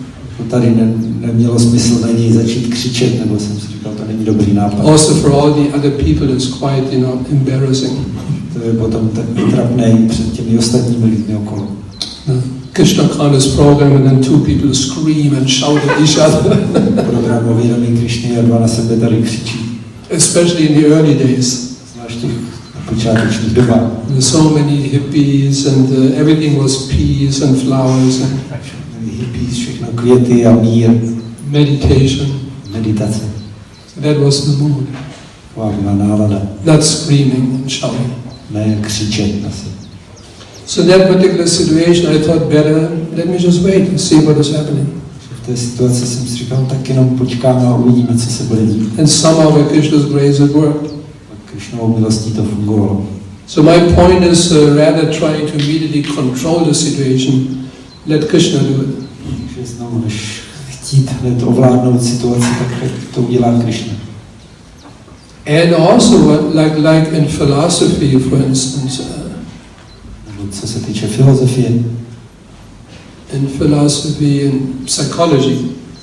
Tady nemělo smysl na něj začít křičet, nebo jsem si říkal, to není dobrý nápad. Also for all the other people it's quite, embarrassing. To je potom tak trapné před těmi ostatními lidmi okolo. Krishna Kanda's program and then two people scream and shout at each other. Program o vědomí Krišny a dva na sebe tady křičí. Especially in the early days. Zvláště v počátečních dobách. So many hippies and everything was peace and flowers and hippies, všechno květy a mír. Meditation. Meditace. That was the mood. Byla nálada. Not screaming and shouting. Ne křičet na sebe. So in that particular situation I thought better, let me just wait and see what is happening. V té situaci jsem si říkal, tak jenom počkáme a uvidíme, co se bude dít. And somehow by Krishna's grace it worked. Krishnovou milostí to fungovalo. So my point is rather trying to immediately control the situation, let Krishna do it. Takže znovu, než chtít hned ovládnout situaci, tak to udělá Krishna. And also, like in philosophy, for instance, co se týče filozofie, in philosophy and psychology.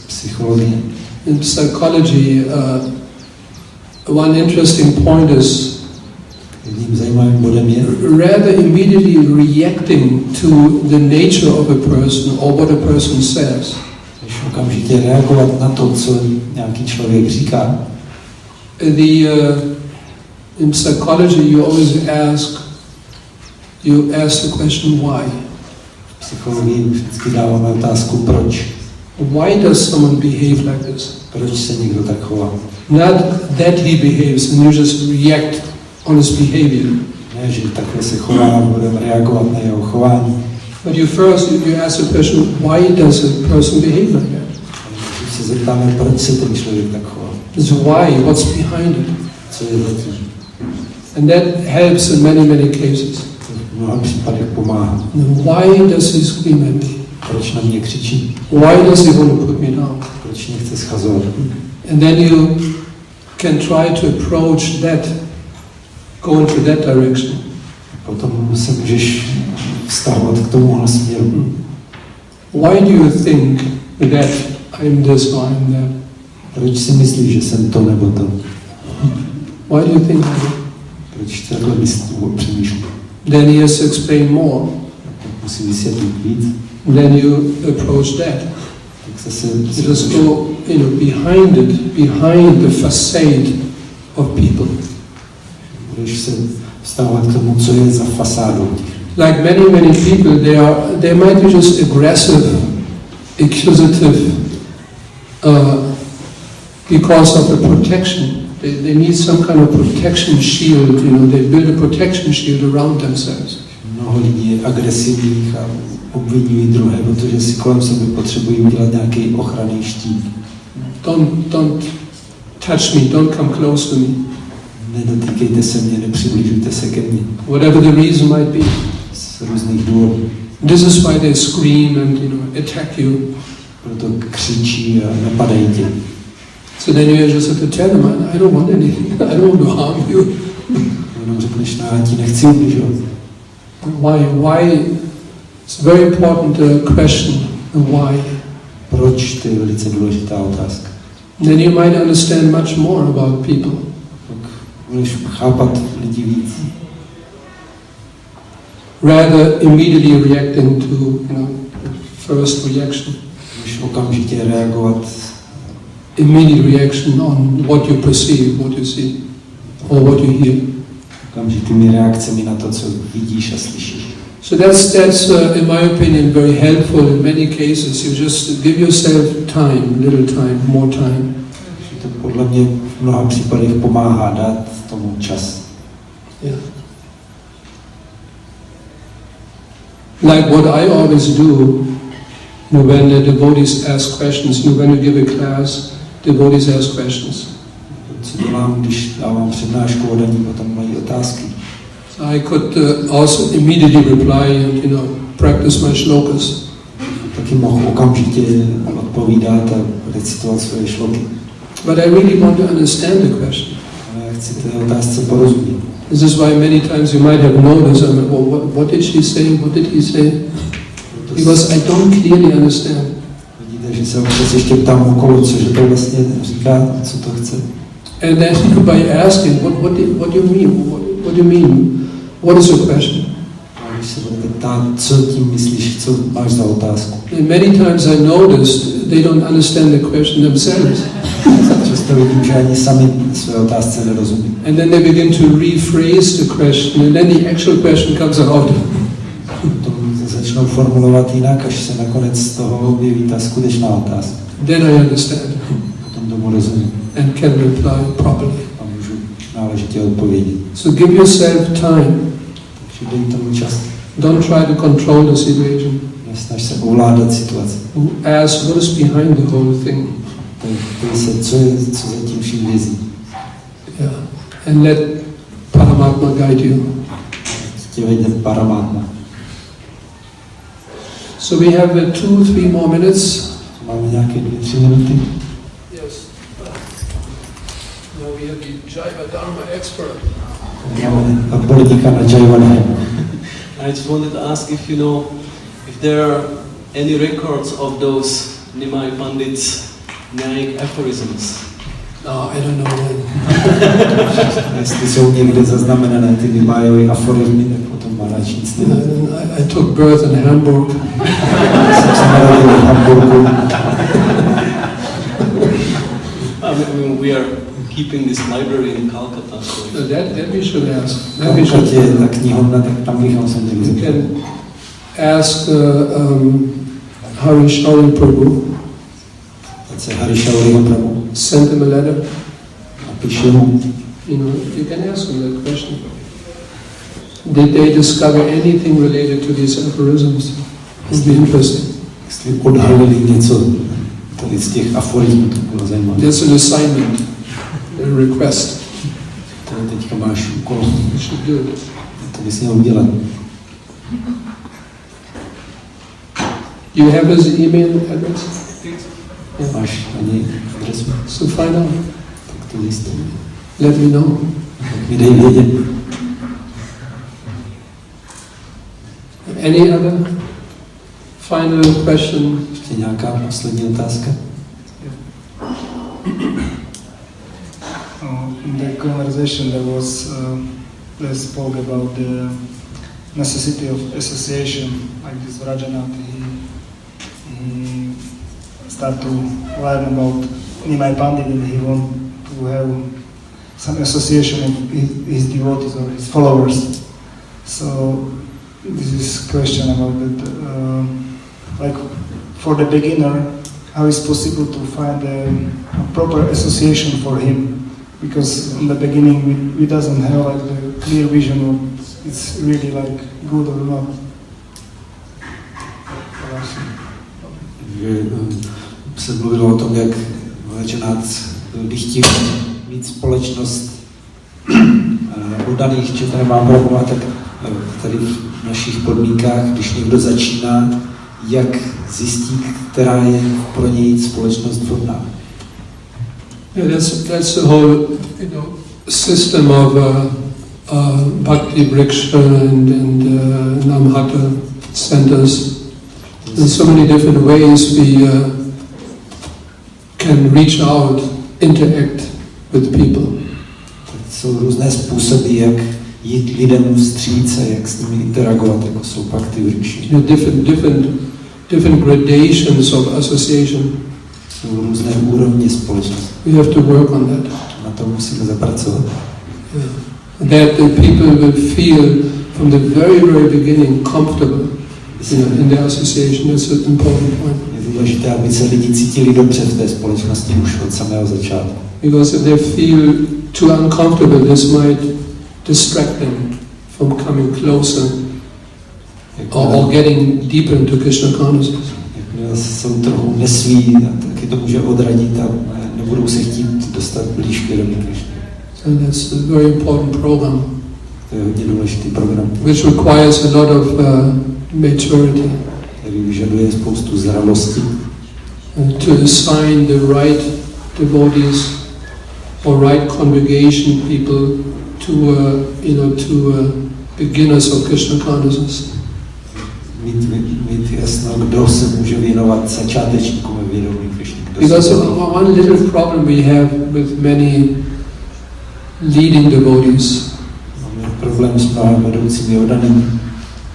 Psychologie. In psychology, one interesting point is jedním zajímavým bodem je rather immediately reacting to the nature of a person or what a person says. Než okamžitě reagovat na to, co nějaký člověk říká. In psychology, you always ask the question why. V psychologii vždycky dáváme otázku proč. Why does someone behave like this? Proč se někdo tak chová? Not that he behaves and you just react on his behavior. Ne, že takhle se chová a budeme reagovat na jeho chování. But you ask the question, why does a person behave like that? Když se zeptáme, proč se ten člověk tak chová? It's why, what's behind it? Co je zatím? And that helps in many, many cases. V mnoha případech pomáhá. Why does he scream at me? Proč na mě křičí? Why does he want to put me down? Proč mě chce schazovat? And then you can try to approach that, go into that direction. Potom se můžeš vztahovat k tomuhle směru. Why do you think that I'm this or I'm that? Proč si myslíš, že jsem to nebo to? Why do you think that? Proč takhle přemýšlím? Then he has to explain more. Musí vysvětlit víc. Then you approach that. Tak se You just go, behind the facade of people. Budeš se vztahovat k tomu, co je za fasádou. Like many people, they might be just aggressive, accusative, because of the protection. They need some kind of protection shield. They build a protection shield around themselves. Mnoho lidí je agresivních a obvinují druhé, protože si kolem sebe potřebují udělat nějaký ochranný štít. Don't touch me, don't come close to me. Nedotýkejte se mě, nepřibližujte se ke mně. Whatever the reason might be. Z různých důvodů. This is why they scream and attack you. Proto křičí a napadají tě. So then you just have to tell them, I don't want anything. I don't want to harm you. Jenom řekneš, já ti nechci ubližovat. Why? It's very important question. Why? Proč? To je velice důležitá otázka. Then you might understand much more about people. Tak budeš chápat lidi víc. Rather immediately reacting to first reaction. Můžeš okamžitě reagovat. Immediate reaction on what you perceive, what you see, or what you hear. Okamžitými reakcemi na to, co vidíš a slyšíš. So that's in my opinion very helpful in many cases. You just give yourself time, little time, more time. To podle mě v mnoha případech pomáhá dát tomu čas. Yeah. Like what I always do, when the devotees ask questions, when you give a class, devotees ask questions. Co dělám, když dávám přednášku o daní, potom mají otázky. I could also immediately reply and practice my shlokas. Taky mohu okamžitě odpovídat a recitovat svoje šloky. But I really want to understand the question. Ale já chci té otázce porozumět. This is why many times you might have noticed, what did she say? What did he say? Because I don't clearly understand. Vidíte, že se občas ještě ptám okolo, cože to vlastně říká, co to chce. And then by asking, what do you mean? What do you mean? What is your question? A když se budete ptát, co tím myslíš, co máš za otázku? And many times I noticed they don't understand the question themselves. Často vidím, že ani sami své otázce nerozumí. And then they begin to rephrase the question, and then the actual question comes out. Začnou formulovat jinak, až se nakonec z toho objeví ta skutečná otázka. Then I understand. Potom tomu rozumím. And can reply properly. A můžu náležitě odpovědět. So give yourself time. Takže dej tomu čas. Don't try to control the situation. Nesnaž se ovládat situaci. Ask what is behind the whole thing. Ptej se, co za tím vším vězí. Yeah. And let Paramatma guide you. Tě vede Paramatma. So we have 2-3 more minutes. Máme nějaké 2-3 minuty. Yes. Now we have the Jaiva Dharma expert. Máme odborníka na Jaiva Dharma. I just wanted to ask if you know if there are any records of those Nimai Pandits' Nyayik aphorisms. No, I don't know when. Jestli jsou někde zaznamenané ty Nimayové aforizmy, tak potom má radši nic nevědět. I took birth in Hamburg. Jsem se narodil v Hamburgu. I mean, we are keeping this library in Calcutta. So That we should ask. Pokud je ta knihovna, tak tam bychom se měli You zeptat. can ask Harishauri Prabhu. Ať se Harishauriho Prabhu Send him a letter. napíše mu. You know, you can ask him that question. Did they discover anything related to these aphorisms? It would be interesting. Jestli odhalili něco tady z těch aforismů, to bylo zajímavé. That's an assignment, a request. Tady teďka máš úkol, You should do it. to bys měl udělat. Do you have his email address? Yeah. Máš ani adresu, So find out. tak to zjistí. Let me know. Tak mi dej vědět. Any other final question? Ještě nějaká poslední otázka? In the conversation there was they spoke about the necessity of association, like this Rajanath, he start to learn about Nimai Pandit and he want to have some association of his devotees or his followers. So this is question about that, like for the beginner, how is possible to find a proper association for him? Because in the beginning we doesn't have like the clear vision of it's really like good or not. Se mluvilo o tom, jak Rajanath by chtěl mít společnost oddaných četným Prabhu, tak tady v našich podmínkách, když někdo začíná, jak zjistit, která je pro něj společnost vhodná. Yeah, that's the whole system of Bhakti Vriksha and Namhata centers. There's so many different ways we can reach out, interact with people. Jsou různé způsoby, jak jít lidem vstříc a jak s nimi interagovat, jako jsou Bhakti Vrikshy. Different gradations of association. Jsou různé úrovně společnosti. We have to work on that. Na to musíme zapracovat. Yeah. That the people will feel from the very, very beginning comfortable in their association. That's an important point. Je důležité, aby se lidi cítili dobře v té společnosti už od samého začátku. Because if they feel too uncomfortable, this might distract them from coming closer or getting deeper into Krishna consciousness. Jsou trochu nesví, taky to může odradit a nebudou se chtít dostat blíž k vědomí Krishny. So that's a very important program. To je hodně důležitý program. Which requires a lot of maturity. Který vyžaduje spoustu zralosti. To assign the right devotees or right congregation people to beginners of Krishna consciousness. Mít jasno, kdo se může věnovat začátečníkům vědomí Krishny. Because one little problem we have with many leading devotees máme problém s právě vedoucími oddanými,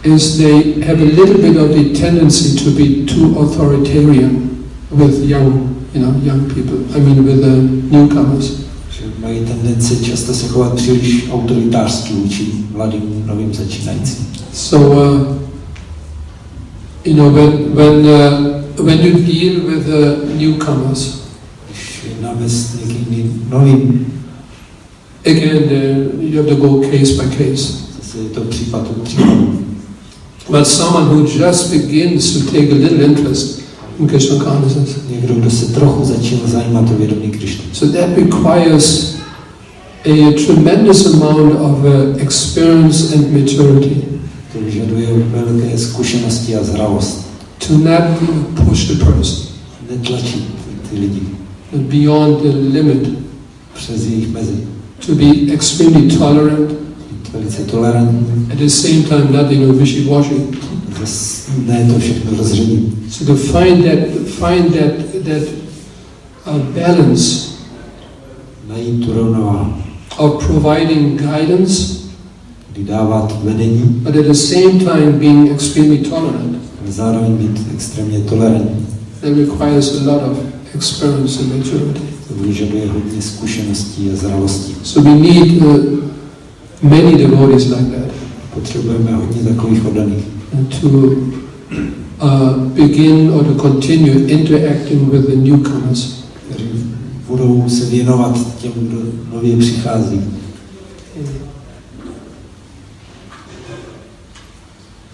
is they have a little bit of the tendency to be too authoritarian with young people. I mean with the newcomers. že mají tendenci často se chovat příliš autoritářsky vůči mladým, novým začínajícím. So, when you deal with the newcomers, Když jednáme s někým novým, again, you have to go case by case. zase je to případ od případu. But someone who just begins to take a little interest in Krishna consciousness, Někdo, kdo se trochu začal zajímat o vědomí Krišny. so that requires a tremendous amount of experience and maturity. To vyžaduje velké zkušenosti a zralost. To not push the person Netlačit ty lidi beyond the limit. přes jejich mezi. To be extremely tolerant, Být velice tolerantní, at the same time not wishy-washy. zase ne to všechno rozředit. So to find that balance Najít tu rovnováhu, of providing guidance, kdy dávat vedení, but at the same time being extremely tolerant, ale zároveň být extrémně tolerantní. that requires a lot of experience and maturity. To vyžaduje hodně zkušeností a zralostí. So we need many devotees like that Potřebujeme hodně takových oddaných, to begin or to continue interacting with the newcomers. kteří budou se věnovat těm, kdo nově přichází.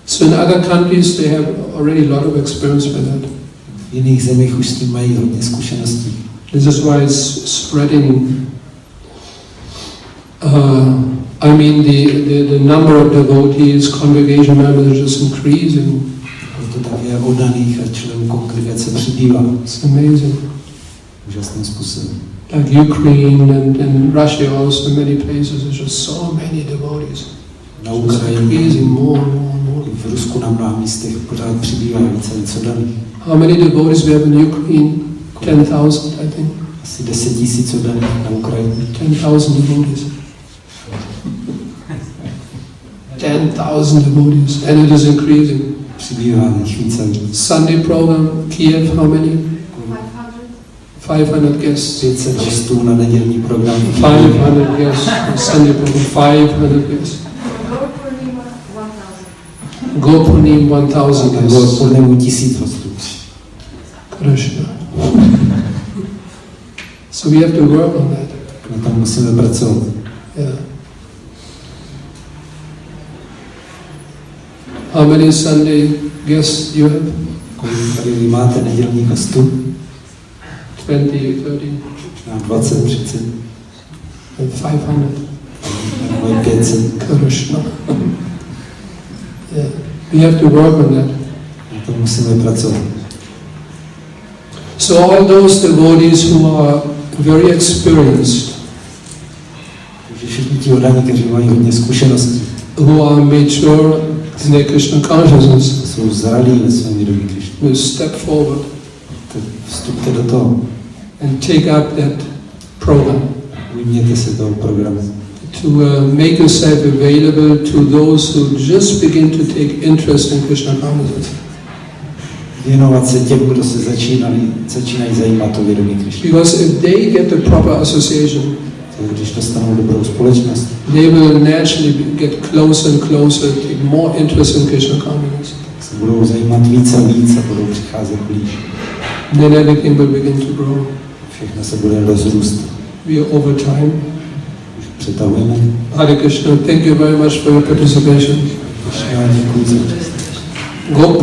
So in other countries they have already a lot of experience with that. V jiných zemích už s tím mají hodně zkušeností. This is why it's spreading. I mean, the number of devotees, congregation members are just increasing. Proto také oddaných a členů kongregace přibývá. It's amazing. Úžasným způsobem. Like Ukraine and Russia, also many places, there's just so many devotees. Na It's Ukrajině, increasing more and more and more. v Rusku na mnoha místech pořád přibývá více oddaných. How many devotees we have in Ukraine? 10,000, I think. Asi 10 000 oddaných na Ukrajině. 10,000 devotees. 10,000 devotees, and it is increasing. Přibývá jich více. Sunday program, Kiev, how many? 500 guests. 500 hostů na nedělní program. 500 guests. Sunday program, 500 guests. Gopurnim, 1,000 Bylo guests. po dnemu 1000 hostů. Krishna. So we have to work on that. Na tom musíme pracovat. Yeah. How many Sunday guests you have? Kolik tady vy máte nedělních hostů? 20, 30, Na 20, 30, 500. nebo 500. Krishna. Yeah. We have to work on that. Na tom musíme pracovat. So all those devotees who are very experienced, Takže všichni ti oddaní, kteří mají hodně zkušeností, who are mature in their Krishna consciousness, jsou zralí ve svém vědomí Krišny, will step forward tak vstupte do toho. and take up that program Ujměte se toho programu. to make yourself available to those who just begin to take interest in Krishna consciousness. Věnovat se těm, kdo se začínají zajímat o vědomí Krišny. Because if they get the proper association, Když dostanou dobrou společnost, they will naturally get closer and closer, take more interest in Krishna consciousness. se budou zajímat víc a víc a budou přicházet blíž. Then everything will begin to grow. Všechno se bude rozrůst. We are over time. Už přetahujeme. Hare Krishna, thank you very much for your participation. Krishna, děkuji za účast. Go